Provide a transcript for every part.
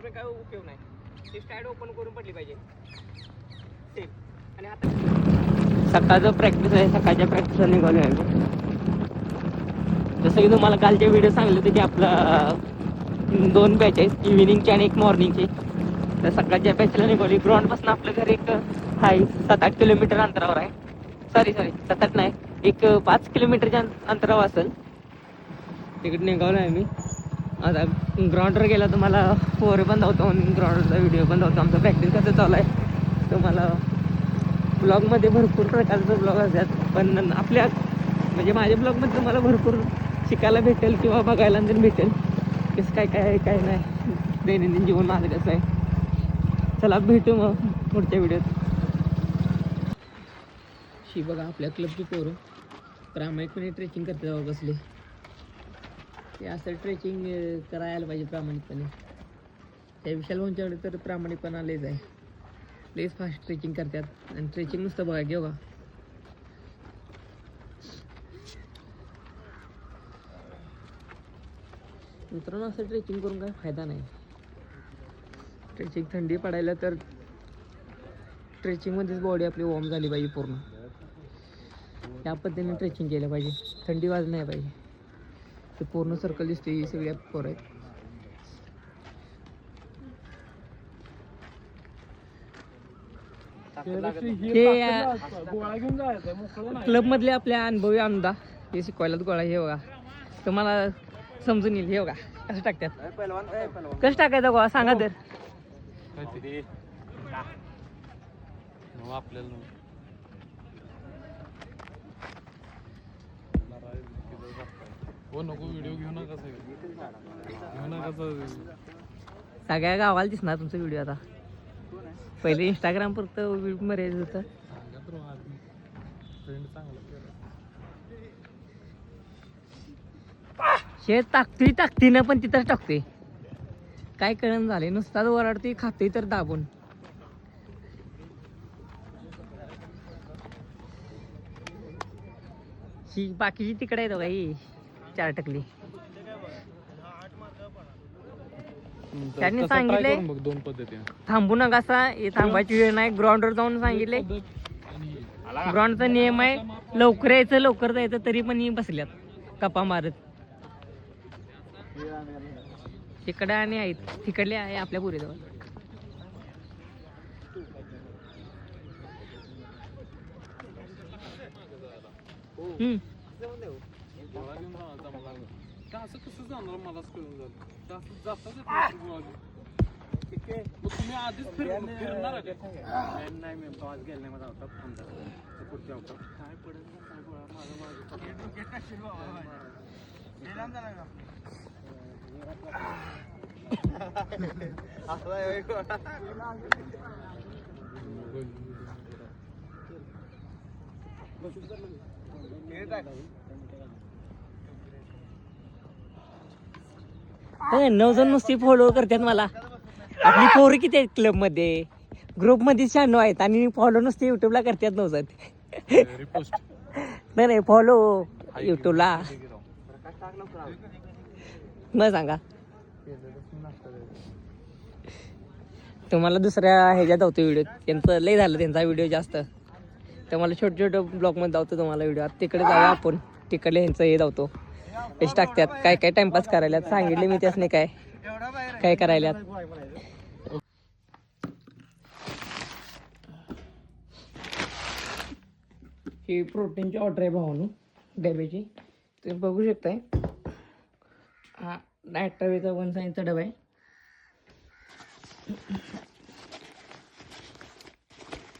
तर काय उपयोग नाही. ती स्टार्ट ओपन करून पडली पाहिजे सेम. आणि आता सकाळचं प्रॅक्टिस आहे, सकाळच्या प्रॅक्टिसला निघालो आहे. जसं की तुम्हाला कालचे व्हिडिओ सांगितले होते की आपला 2 बॅच आहेत, इव्हिनिंगची आणि एक मॉर्निंगची. तर सकाळच्या बॅचला निघाली. ग्राउंडपासून आपलं घर एक आहे 7-8 किलोमीटर अंतरावर आहे. सॉरी 7-8 नाही, एक 5 किलोमीटरच्या अंतरावर असेल. तिकडे निघालो आहे मी. आता ग्राउंडवर गेला तर मला पोरं पण धावतो म्हणून ग्राउंडचा व्हिडिओ पण धावतो. आमचं प्रॅक्टिस कसं चालू आहे तुम्हाला ब्लॉगमध्ये भरपूर प्रकारचे ब्लॉग असतात. पण आपल्या म्हणजे माझ्या ब्लॉगमध्ये तुम्हाला भरपूर शिकायला भेटेल किंवा बघायला पण भेटेल कसं काय काय आहे काय नाही, दैनंदिन जीवन माझं कसं आहे. चला भेटू मग पुढच्या व्हिडिओत. शी बघा आपल्या क्लबची पोरं प्रामाणिकपणे ट्रेकिंग करते जाऊ बसले. ते असं ट्रेकिंग करायला पाहिजे प्रामाणिकपणे. त्या विशाल भाऊंच्याकडे तर प्रामाणिकपणा लयच आहे. लयच फास्ट ट्रेकिंग करतात. आणि ट्रेकिंग नुसतं बघा घेऊ का मित्रांनो, असं ट्रेकिंग करून काही फायदा नाही. ट्रेकिंग थंडी पडायला तर ट्रेकिंगमध्येच बॉडी आपली वॉर्म झाली पाहिजे पूर्ण. त्या पद्धतीने ट्रेकिंग केलं पाहिजे. थंडी वाजली नाही पाहिजे. ते पूर्ण सर्कल दिसते ही सगळ्या पोरं आहेत. क्लब मधले आपल्या अनुभवी आमदा हे शिकवायला गोळा हे बघा तुम्हाला समजून येईल. हे बघा कसं टाकतात, कसं टाकायचं गोळा सांगा तर. सगळ्या गावाला दिसणार तुमचा व्हिडिओ. आता पहिले इंस्टाग्राम फक्त मर्यादित होतं. हे टाकते ना पण तिथंच टाकते. काय कळण झाले, नुसताच ओरडते खाते तर दाबून. ही बाकीची तिकडे येतो काही 4 टकली. त्यांनी सांगितले थांबू नका असा, हे थांबायची वेळ नाही. ग्राउंडवर जाऊन सांगितले, ग्राउंडचा नियम आहे लवकर यायचं लवकर जायचं. तरी पण ही बसल्यात कपा मारत. तिकडे आणि आहेत तिकडले आहे आपल्या पुरीजवळ. असं कसं जाणार मलाच कळून झालं. तुम्ही आधीच फिरणार नाही. मी पाच गेला नाही माझा होता पुढच्या होता काय पडेल काय गोळा माझा माझा 9 जण नुसती फॉलो करतात मला. आपली पोरं किती आहेत क्लब मध्ये, ग्रुप मध्ये 96 आहेत आणि फॉलो नुसते युट्यूबला करतात 9 जण. नाही फॉलो युट्यूबला न सांगा. तुम्हाला दुसऱ्या ह्याच्यात होतो व्हिडिओ त्यांचं लय झालं. त्यांचा व्हिडिओ जास्त तर मला छोटे ब्लॉग मध्ये धावतो तुम्हाला व्हिडिओ. तिकडे जाऊया आपण. तिकडे ह्यांचं हे धावतो कशी टाकतात काय काय टाइमपास करायला सांगितले मी त्यासने काय काय करायला. ही प्रोटीनची ऑर्डर आहे भावानू डब्याची. तुम्ही बघू शकताय. हा डायट्रावेचा 1 साईनचा डबा आहे.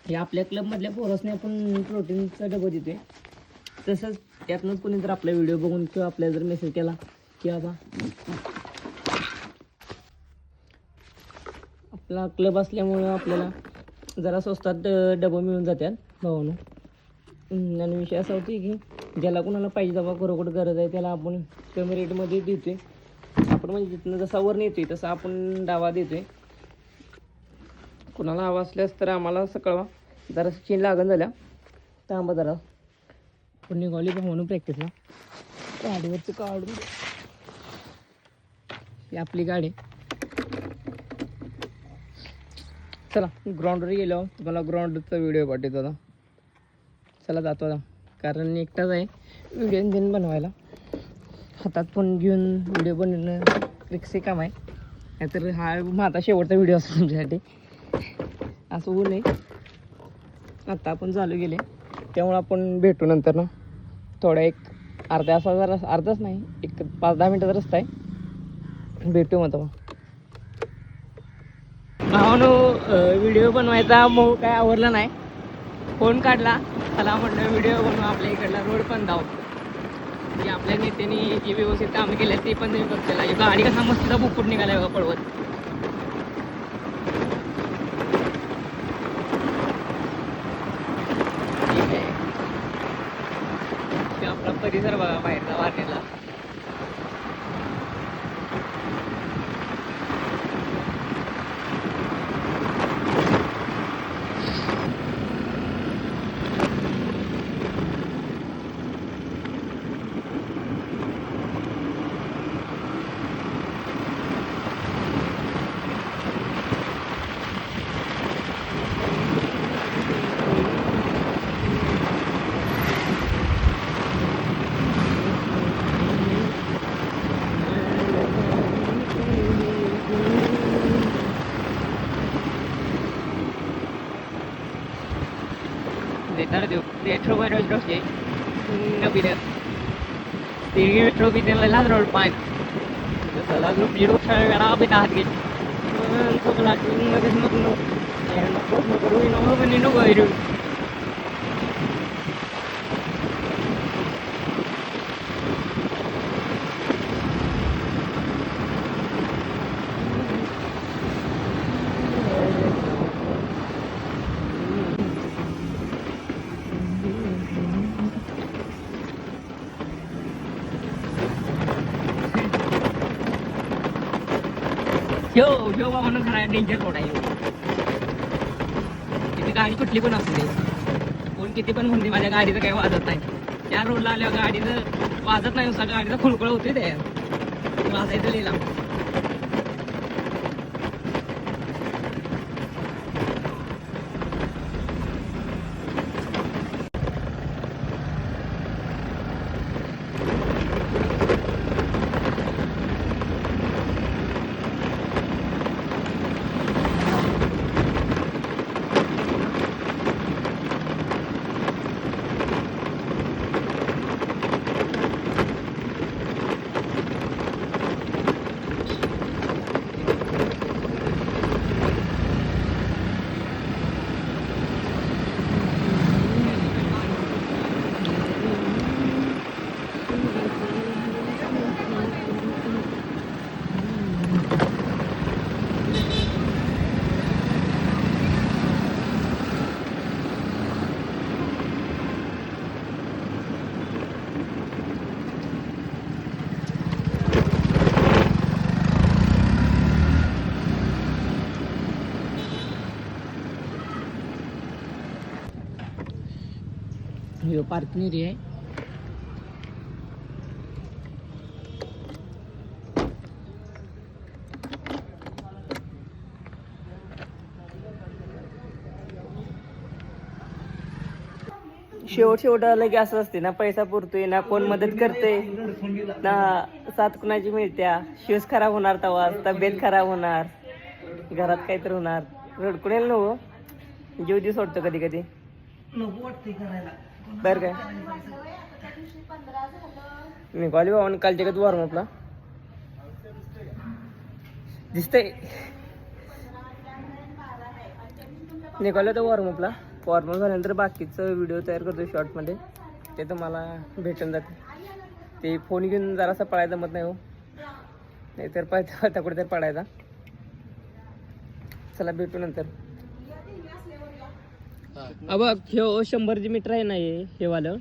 हे आपल्या क्लबमधल्या पोरासने आपण प्रोटीनचा डबा देतोय. तसंच त्यातनंच कोणी जर आपला व्हिडिओ बघून किंवा आपल्याला जर मेसेज केला की बाबा आपला क्लब असल्यामुळं आपल्याला जरा स्वस्तात डबं मिळून जातात भावानू. आणि विषय असा होती की ज्याला कोणाला पाहिजे बाबा खरोखर गरज आहे त्याला आपण कमी रेटमध्ये देतोय. आपण म्हणजे जिथनं जसा वर नेतोय तसा आपण डावा देतोय. कोणाला हवा असल्यास तर आम्हाला कळवा. जरा चेन लागण झाल्या थांबा जरा. पण निघाली भावानू प्रॅक्टिसला. गाडीवरचं काढून ही आपली गाडी. चला ग्राउंडवर गेलो, तुम्हाला ग्राउंडचा व्हिडिओ पाठवतो आता. चला जातो आता, कारण एकटाच आहे व्हिडिओ इंजिन बनवायला. हातात पण घेऊन व्हिडिओ बनवणं रिक्सी काम आहे, नाहीतर हा माझा शेवटचा व्हिडिओ असतो तुमच्यासाठी. असं होऊ नये. आता आपण चालू गेले, त्यामुळे आपण भेटू नंतर ना. थोडा एक अर्धाच नाही, एक 5-10 मिनटाचा रस्ता आहे, भेटू मग तेव्हा. भावानो व्हिडिओ बनवायचा मोह काय आवडला नाही, फोन काढला, त्याला म्हटलं व्हिडिओ बनवू, आपल्या इकडला रोड पण जाऊ. म्हणजे आपल्या नेत्याने जी व्यवस्थित कामं केली ते पण तुम्ही बघताय. गाडी कसा मस्त बुकूट निघालाय बघा पळवत. ठीक आहे, ते आपला परिसर बघा बाहेरचा वाटेला. Tarde dentro bueno yo sé no pide tiene metro pide el ladro el pan el ladro pide que se verá betat que todo la no que no no pero no venir no ir. ह्यो म्हणून खरा danger road आहे. तिथे गाडी कुठली पण असू दे, कोण किती पण म्हणते माझ्या गाडीचं काही वाजत नाही. त्या रोडला आल्यावर गाडीचं वाजत नाही, नुसता गाडीचा खुळखुळ होते, ते वाजायचं लिहिला. ह्यो पार्किंग एरिया आहे. शेवट आलं की असं असते ना, पैसा पुरतोय ना, कोण मदत करते ना, साथ कुणाची मिळत्या, शूज खराब होणार, तवा तब्येत खराब होणार, घरात काहीतरी होणार, रडकुन येईल नको, जीव दिवस सोडतो कधी कधी बर काय. मी कॉली भावानं कालच्या कधी वॉर्मअपला दिसतंय, निघालो तर वॉर्मअप झाल्यानंतर बाकीचं व्हिडिओ तयार करतो शॉर्टमध्ये, ते तुम्हाला भेटून जाते. ते फोन घेऊन जरासा पळायला जमत नाही हो, नाहीतर पळता कुठे तरी पडायचा. चला भेटू नंतर. बघ ह्यो 100 मीटर आहे ना, हे वालं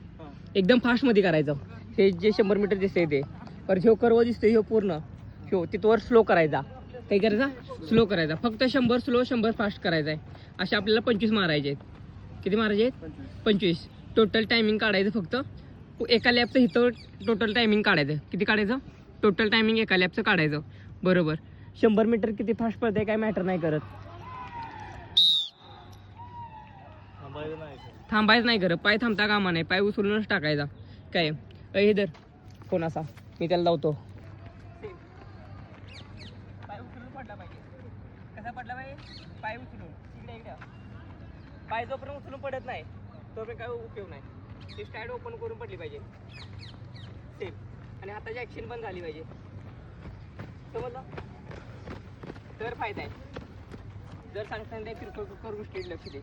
एकदम फास्ट मध्ये करायचं. हे जे 100 मीटर दिसतंय ते, पर ह्यो कर्व दिसतोय ह्यो पूर्ण, ह्यो तिथवर स्लो करायचा. काय करायचा? स्लो करायचा. फक्त 100 स्लो 100 फास्ट करायचा आहे. असे आपल्याला 25 मारायचे आहेत. किती मारायचे आहेत? 25. टोटल टायमिंग काढायचं फक्त एका लॅपचं. इथं टोटल टायमिंग काढायचं. किती काढायचं? टोटल टायमिंग एका लॅपचं काढायचं. बरोबर. 100 मीटर किती फास्ट पडतंय काय मॅटर नाही करत. थांबायचं नाही खरं, पाय थांबता कामा नाही, पाय उचलूनच टाकायचा. काय हे धर कोण असा, मी त्याला लावतो. पाय उचलून पडला पाहिजे. कसा पडला पाहिजे? पाय उचलून. इकडे पाय जोपर्यंत उचलून पडत नाही तोपर्यंत काय उपयोग नाही. ती स्टाईड ओपन करून पडली पाहिजे सेम. आणि हाताची ॲक्शन पण झाली पाहिजे, समजलं तर फायदा आहे. जर सांगताना किरकोळ करून स्टेट लक्ष दे.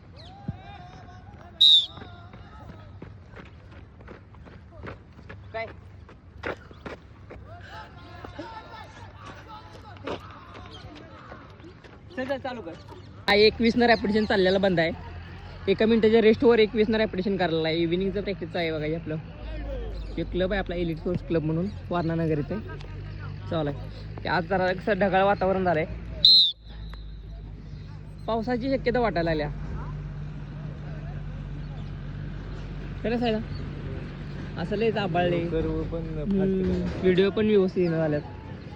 काय चल चालू कर. हा 21 न रॅपिटेशन चाललेला बंद आहे. 1 मिनिटाच्या रेस्टवर 21 न रॅपिटेशन करायला आहे. इव्हिनिंगचं प्रॅक्टिसचं आहे बघा. आपलं एक क्लब आहे आपला, एलिट स्पोर्ट्स क्लब म्हणून, वारणानगर इथे चालू आहे. आज जरा कसं ढगाळ वातावरण झालंय, पावसाची शक्यता वाटायला लागल्या. खरं आहे ना, असं लयच आबाळले. व्हिडिओ पण व्यवस्थित झाल्यात.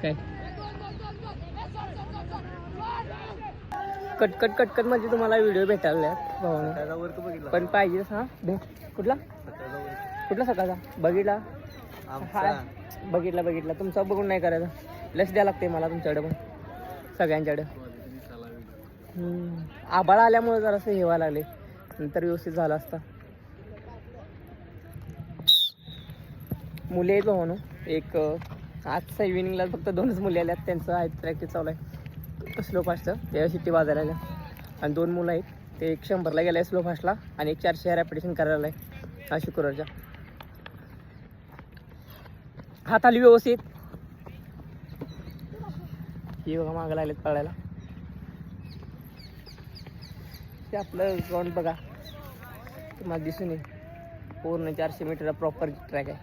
काय कटकट कटकट म्हणजे तुम्हाला व्हिडिओ भेटायला भावाने पण पाहिजे. हा भेट कुठला कुठला सकाळचा बघितला? बघितला तुमचा बघून नाही करायचा. लक्ष द्यायला लागते मला तुमच्याकडे पण, सगळ्यांच्याकडे. आबाळ आल्यामुळे जरासं हे व्हायला लागले, नंतर व्यवस्थित झाला असता. मुले आहेत भावानो. एक आजचा इव्हिनिंगला फक्त 2च मुले आल्यात. त्यांचं आहे प्रॅक्टिस चालू आहे स्लो फास्टचं, त्या शिट्टी वाजायला आल्या. आणि 2 मुलं आहेत, ते एक 100ला गेलं आहे स्लो फास्टला आणि एक 400 रॅपिटेशन करायला आहे आज शुक्रवारच्या. हात आली व्यवस्थित. ही बघा मागं लागलेत पळायला. ते आपलं ग्राउंड बघा तुम्हाला दिसून येईल. पूर्ण 400 मीटरचा प्रॉपर ट्रॅक आहे.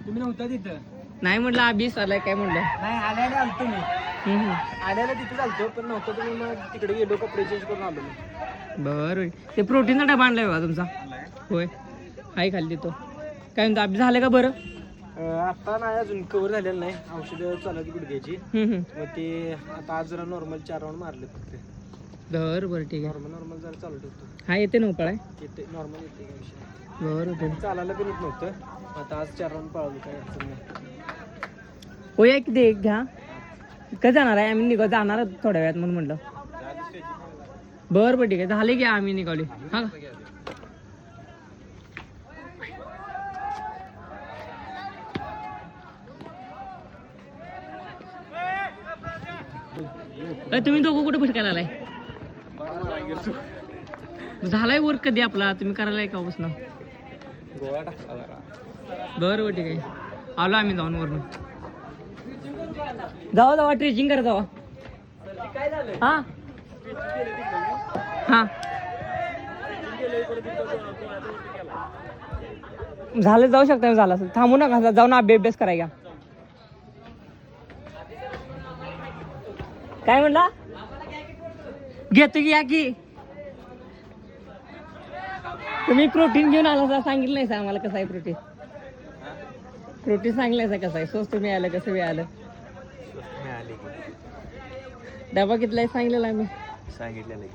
तुम्ही नव्हता तिथं? नाही म्हटलं अभ्यास आलाय काय म्हटलं. नाही, आल्याला आलतो मी. आल्याला तिथे चालतो पण नव्हतं तुम्ही, मग तिकडे गेलो, कपडे चेंज करून आलो मी. बरं. ते प्रोटीनचा डबा आणलाय बघा तुमचा? होय, हाय खाली तो. काय म्हणतो अभ्यास झालं का बरं? आता नाही अजून कव्हर झालेलं नाही. औषधं चालू होती गुडघ्याची, मग ते आता आज जरा नॉर्मल 4 राऊंड मारले फक्त. बरं ठीक आहे. नॉर्मल जरा चालू ठेवतो. हा येते ना पळाय? येते नॉर्मल येते काय विषय. बरं चालायला पण येत नव्हतं, आता आज 4 राऊंड पळालो, काय अडचण नाही. होय की दे घ्या. कधी जाणार आहे? आम्ही निघा जाणार थोड्या वेळात म्हणून म्हटलं. बरं ठीक आहे, झाले की आम्ही निघाले. हा तुम्ही दोघं कुठे फिरकायला आलाय? झालाय वर कधी आपला? तुम्ही करायला का बसना? बरं ठीक आहे, आलो आम्ही जाऊन वरून. जावा ट्रेचिंग करा जावा. हा हा झालं, जाऊ शकता झालं असेल. थांबू नका, जाऊन अभ्यास करायला. काय म्हणला? घेतो की या की. तुम्ही प्रोटीन घेऊन आला, सांगितलं नाही सा आम्हाला कसं आहे प्रोटीन. सांगितलं कसं आहे, स्वस्त मिळालं कसं मिळालं? डबा कितला आहे सांगितलेला आम्ही? सांगितलेलं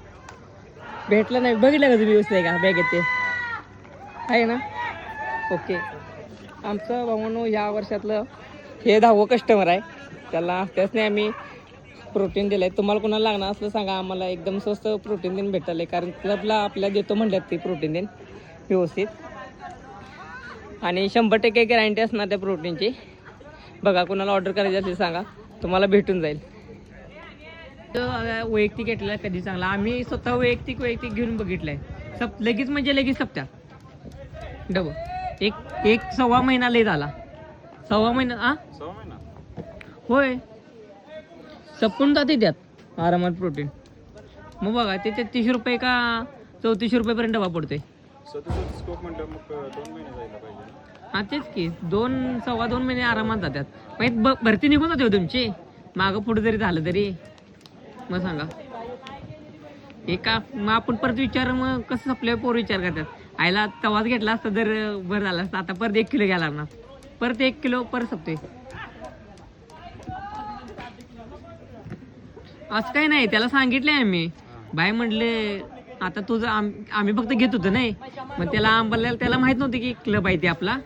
भेटलं नाही. बघितलं का तुम्ही व्यवस्थित आहे का बॅगेत? ते आहे ना? ओके. आमचं भावानो या वर्षातलं हे 10वं कस्टमर आहे. त्याला त्याचने आम्ही प्रोटीन दिलं आहे. तुम्हाला कोणाला लागणार असलं सांगा, आम्हाला एकदम स्वस्त प्रोटीन देऊन भेटलं आहे. कारण क्लबला आपल्या देतो म्हणतात ते प्रोटीन देऊन व्यवस्थित, आणि 100% गॅरंटी असणार त्या प्रोटीनची. बघा कोणाला ऑर्डर करायची असेल सांगा, तुम्हाला भेटून जाईल. वैयक्तिक घेतलेला कधी चांगला. आम्ही स्वतः वैयक्तिक घेऊन बघितलंय. लगेच म्हणजे लगेच सप्त्या डबल एक 1.25 महिना लय झाला. 1.25 महिना होय, सपून जाते त्यात आरामात प्रोटीन. मग बघा ते 33 रुपये का 34 रुपयेपर्यंत डबा पडतोय. हा तेच की, 2.25 महिने आरामात जातात. भरती निघून जाते हो तुमची, मागं पुढे जरी झालं तरी. मग सांगा एका, मग आपण परत विचार, मग कसं आपल्या पोर विचार करतात, आईला तवाच घेतला असता तर बरं झालं असतं. आता परत 1 किलो घ्यायला लागणार, परत 1 किलो परत सपते. असं काही नाही, त्याला सांगितलंय आम्ही बाय म्हटले आता तुझं आम्ही फक्त घेत होतो नाही, मग त्याला आंबल्याला त्याला माहित नव्हतं की क्लब आहे ते आपला.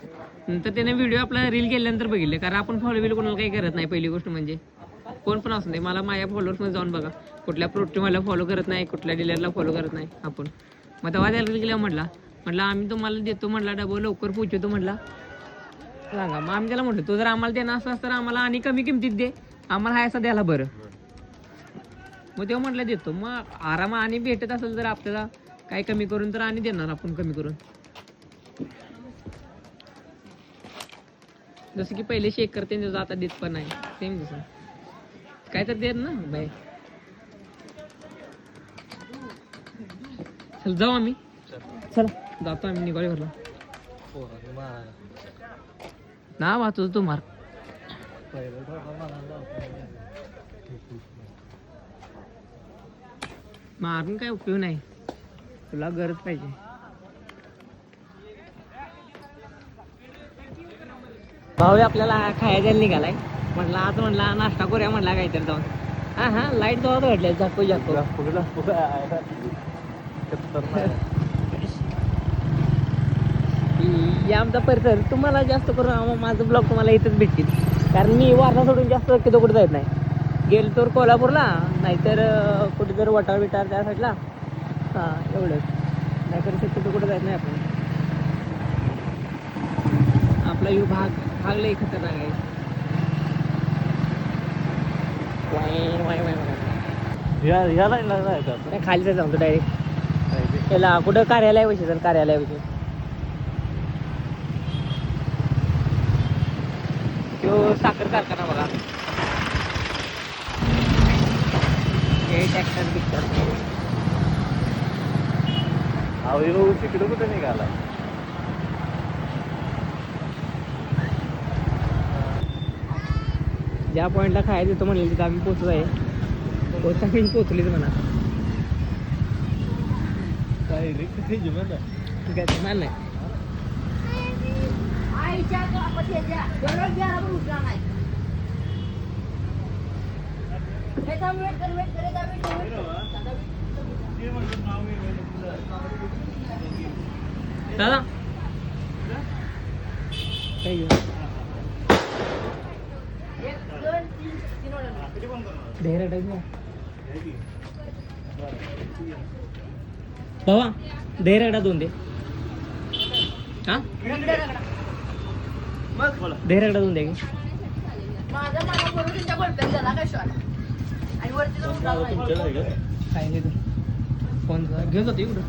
नंतर त्याने व्हिडिओ आपला रील केल्यानंतर बघितले, कारण आपण फॉलो बिल कोणाला काही करत नाही. पहिली गोष्ट म्हणजे कोण पण असू दे, मला माझ्या फॉलोअर्समध्ये जाऊन बघा, कुठल्या प्रोटीनवाला फॉलो करत नाही, कुठल्या डीलरला फॉलो करत नाही आपण. मग तेव्हा त्याला रील केल्या म्हटलं आम्ही तुम्हाला देतो म्हटला, डबल लवकर पोहोचवतो म्हटला, सांगा. मग आम्ही त्याला म्हटलं तू जर आम्हाला देणार असलास तर आम्हाला आणि कमी किमतीत दे, आम्हाला हा असा द्यायला बरं. मग तेव्हा म्हटलं देतो. मग आराम आणि भेटत असेल तर आपल्याला काय कमी करून तर आणि देणार आपण कमी करून. जसं की पहिले शेक करते त्याचं आता देत पण नाही, सेम तसं काय तर देत ना बाय. चल जाऊ आम्ही, चला जातो आम्ही निघाले घरला. ना वाचतो तू मार मारून काय उपयोग नाही, तुला गरज पाहिजे. भाऊ आपल्याला खायला निघालाय, म्हटलं आज म्हटला नाश्ता करूया म्हटला काहीतरी जाऊन. हा लाईट जोरात वाटले, झाकू या आमचा परिसर तुम्हाला जास्त करून माझं ब्लॉग तुम्हाला इथंच भेटतील, कारण मी वारणा सोडून जास्त कुठं कुठं जात नाही. गेलो तर कोल्हापूरला, नाहीतर कुठे जर वटार बिटार त्या साईडला, हां एवढंच. नाहीतर कुठं कुठं जात नाही आपण. आपला यू भाग लई खतरनाक आहे. खाली जाऊन तो डायरेक्ट याला कुठं कार्यालयाविषयी सर, कार्यालयाविषयी तो साखर कारखाना बघा. हे ट्रॅक्टर बिक्टर तिकडे कुठे निघाला. ज्या पॉईंटला खायला देतो म्हणले तिथं आम्ही पोचलो आहे. पोचलीच म्हणा. काय रे किती जेवण काय ते मान नाही. दादा काय घेऊ ढेरा टाईप बाबा, दही दोन दे. हा दही रगडा दोन दे. काय नाही फोन घेऊन जातो इकडं.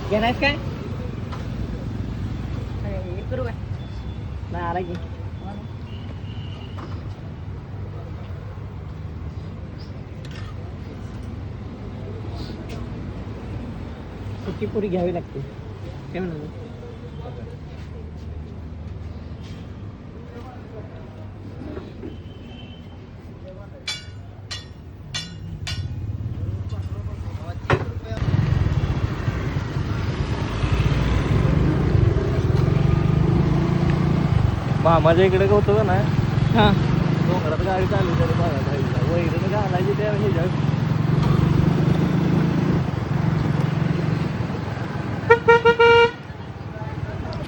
घेणार काय करू काय नाही आला की सुकी पुरी घ्यावी लागते. काय म्हणतो माझ्या इकडे होतं का नाही. हां डोंगरात गाडी चालली तरी बघा वैरण घालायची त्या ह्याच्या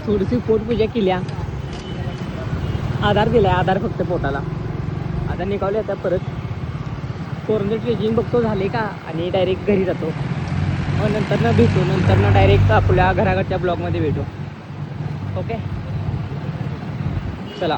थोडीशी पोटपूजा केल्या, आधार दिलाय, आधार फक्त पोटाला. आता निघाले आता परत कोरोना ट्रेजिंग बघतो झाले का, आणि डायरेक्ट घरी जातो. मग नंतर न भेटू, नंतर न डायरेक्ट आपल्या घराकडच्या ब्लॉगमध्ये भेटू. ओके चला.